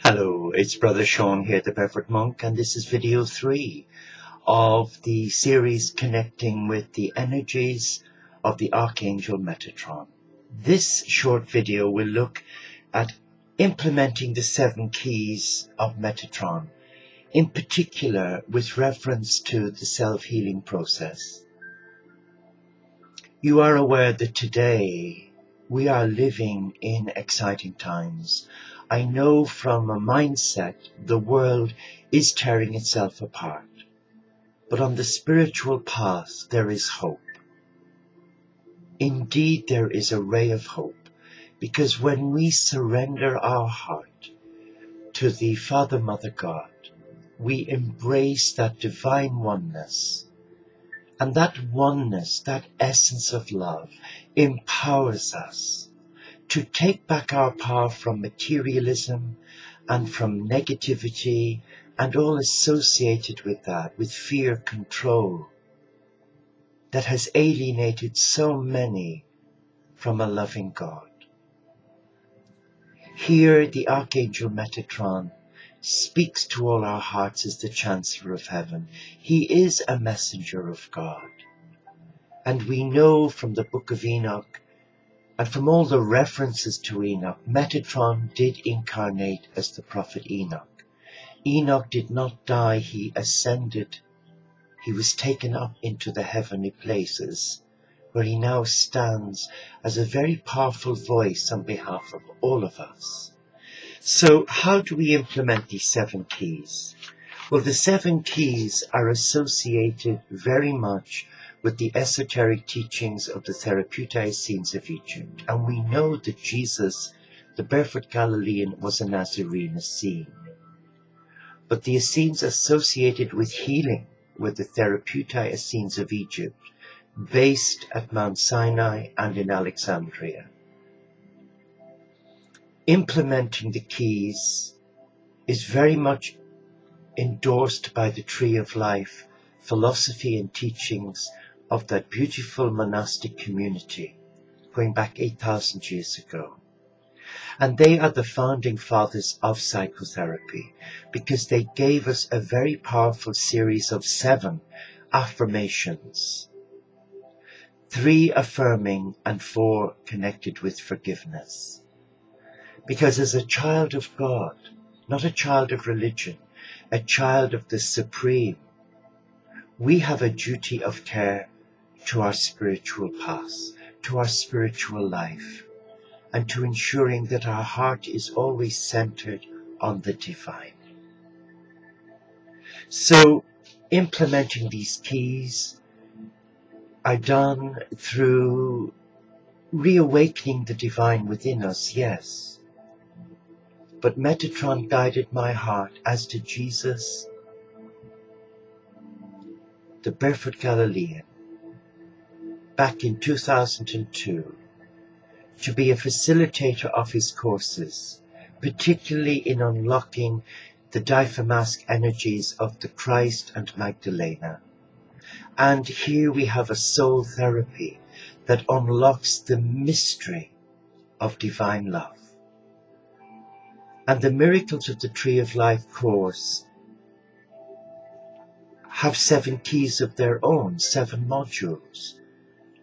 Hello, it's Brother Sean here, the Barefoot Monk, and this is video 3 of the series connecting with the energies of the Archangel Metatron. This short video will look at implementing the 7 keys of Metatron, in particular with reference to the self-healing process. You are aware that today we are living in exciting times. I know from a mindset the world is tearing itself apart. But on the spiritual path there is hope. Indeed, there is a ray of hope, because when we surrender our heart to the Father, Mother, God, we embrace that divine oneness. And that oneness, that essence of love, empowers us to take back our power from materialism and from negativity and all associated with that, with fear, control, that has alienated so many from a loving God. Here the Archangel Metatron speaks to all our hearts as the Chancellor of Heaven. He is a messenger of God. And we know from the Book of Enoch and from all the references to Enoch, Metatron did incarnate as the prophet Enoch. Enoch did not die, he ascended. He was taken up into the heavenly places, where he now stands as a very powerful voice on behalf of all of us. So how do we implement these 7 keys? Well, the 7 keys are associated very much with the esoteric teachings of the Therapeutic Essenes of Egypt. And we know that Jesus, the barefoot Galilean, was a Nazarene Essene. But the Essenes associated with healing were the Therapeutic Essenes of Egypt, based at Mount Sinai and in Alexandria. Implementing the keys is very much endorsed by the Tree of Life philosophy and teachings of that beautiful monastic community going back 8,000 years ago. And they are the founding fathers of psychotherapy, because they gave us a very powerful series of 7 affirmations, 3 affirming and 4 connected with forgiveness. Because as a child of God, not a child of religion, a child of the Supreme, we have a duty of care to our spiritual path, to our spiritual life, and to ensuring that our heart is always centered on the divine. So, implementing these keys are done through reawakening the divine within us, yes. But Metatron guided my heart, as did Jesus, the barefoot Galilean, back in 2002, to be a facilitator of his courses, particularly in unlocking the diaphragmatic energies of the Christ and Magdalena. And here we have a soul therapy that unlocks the mystery of divine love. And the Miracles of the Tree of Life course have 7 keys of their own, 7 modules.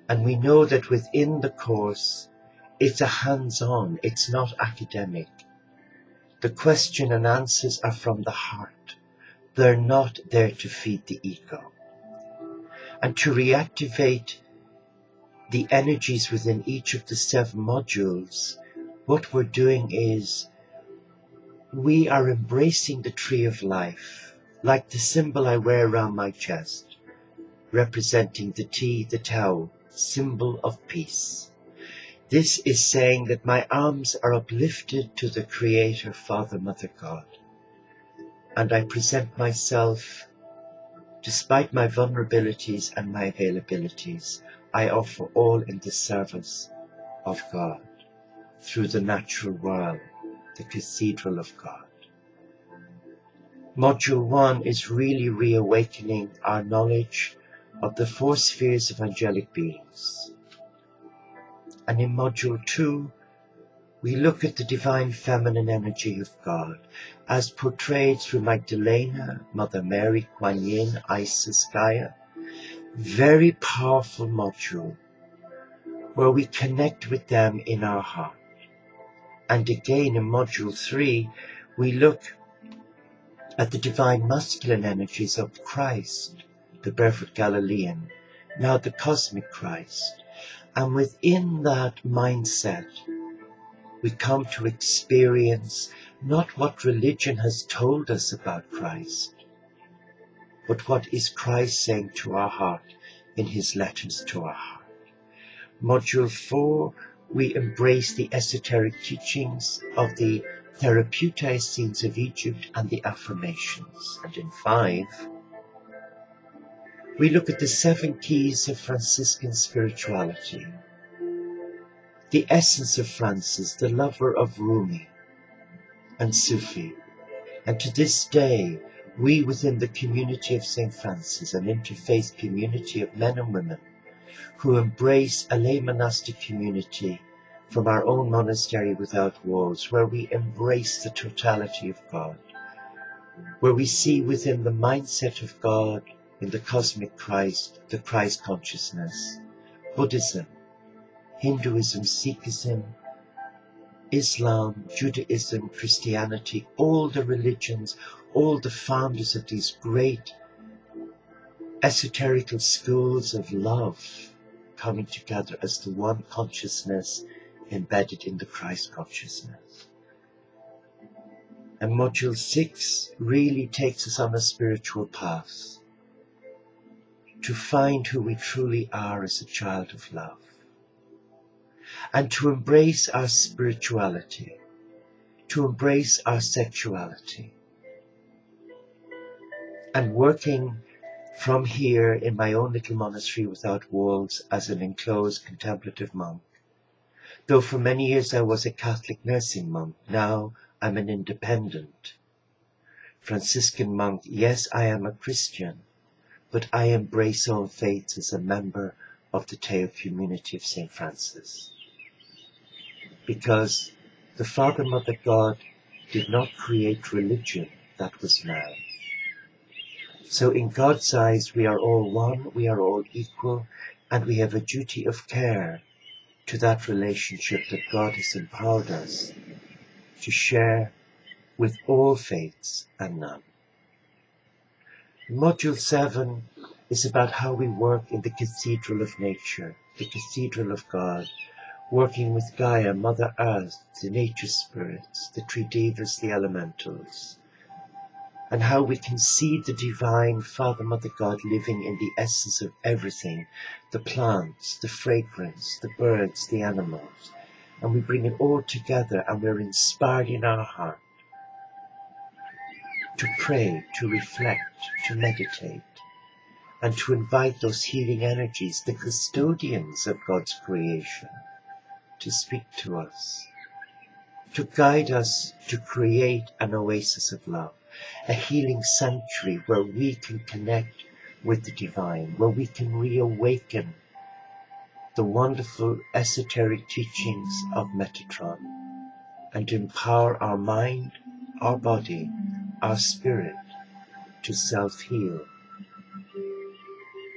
And we know that within the course, it's a hands-on, it's not academic. The question and answers are from the heart. They're not there to feed the ego. And to reactivate the energies within each of the 7 modules, what we're doing is we are embracing the Tree of Life, like the symbol I wear around my chest, representing the T, the Tau, symbol of peace. This is saying that my arms are uplifted to the Creator, Father, Mother, God, and I present myself, despite my vulnerabilities and my availabilities, I offer all in the service of God, through the natural world, the Cathedral of God. Module 1 is really reawakening our knowledge of the 4 spheres of angelic beings. And in Module 2, we look at the divine feminine energy of God as portrayed through Magdalena, Mother Mary, Kuan Yin, Isis, Gaia. Very powerful module where we connect with them in our heart. And again in module 3, we look at the divine masculine energies of Christ, the barefoot Galilean, now the cosmic Christ. And within that mindset, we come to experience not what religion has told us about Christ, but what is Christ saying to our heart in his letters to our heart. Module 4, we embrace the esoteric teachings of the Therapeutae scenes of Egypt and the affirmations. And in 5, we look at the 7 keys of Franciscan spirituality. The essence of Francis, the lover of Rumi and Sufi. And to this day, we within the community of St. Francis, an interfaith community of men and women who embrace a lay monastic community from our own monastery without walls, where we embrace the totality of God, where we see within the mindset of God in the cosmic Christ, the Christ consciousness, Buddhism, Hinduism, Sikhism, Islam, Judaism, Christianity, all the religions, all the founders of these great esoterical schools of love coming together as the one consciousness embedded in the Christ consciousness. And module 6 really takes us on a spiritual path to find who we truly are as a child of love and to embrace our spirituality, to embrace our sexuality. And working from here in my own little monastery without walls as an enclosed contemplative monk, though for many years I was a Catholic nursing monk, now I'm an independent Franciscan monk. Yes, I am a Christian, but I embrace all faiths as a member of the Teo community of St. Francis. Because the Father, Mother, God did not create religion, that was man. So in God's eyes we are all one, we are all equal, and we have a duty of care to that relationship that God has empowered us to share with all faiths and none. Module 7 is about how we work in the cathedral of nature, the cathedral of God, working with Gaia, Mother Earth, the nature spirits, the tree devas, the elementals, and how we can see the divine Father, Mother, God living in the essence of everything, the plants, the fragrance, the birds, the animals, and we bring it all together and we're inspired in our heart to pray, to reflect, to meditate, and to invite those healing energies, the custodians of God's creation, to speak to us, to guide us to create an oasis of love, a healing sanctuary where we can connect with the divine, where we can reawaken the wonderful esoteric teachings of Metatron and empower our mind, our body, our spirit to self-heal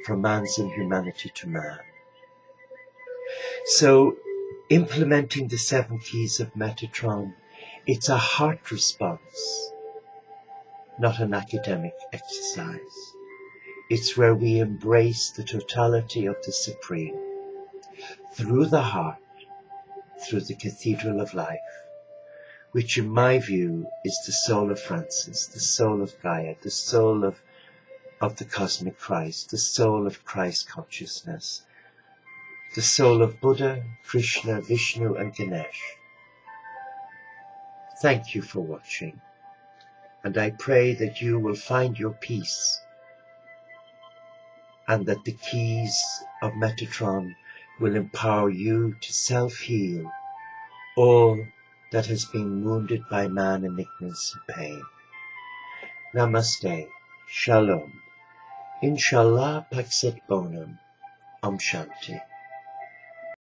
from man's inhumanity to man. So, implementing the 7 keys of Metatron, it's a heart response, not an academic exercise. It's where we embrace the totality of the Supreme through the heart, through the cathedral of life, which in my view is the soul of Francis, the soul of Gaia, the soul of the cosmic Christ, the soul of Christ consciousness, the soul of Buddha, Krishna, Vishnu and Ganesh. Thank you for watching, and I pray that you will find your peace and that the keys of Metatron will empower you to self-heal all that has been wounded by man in ignorance and pain. Namaste. Shalom. Inshallah Paxet Bonum. Om Shanti.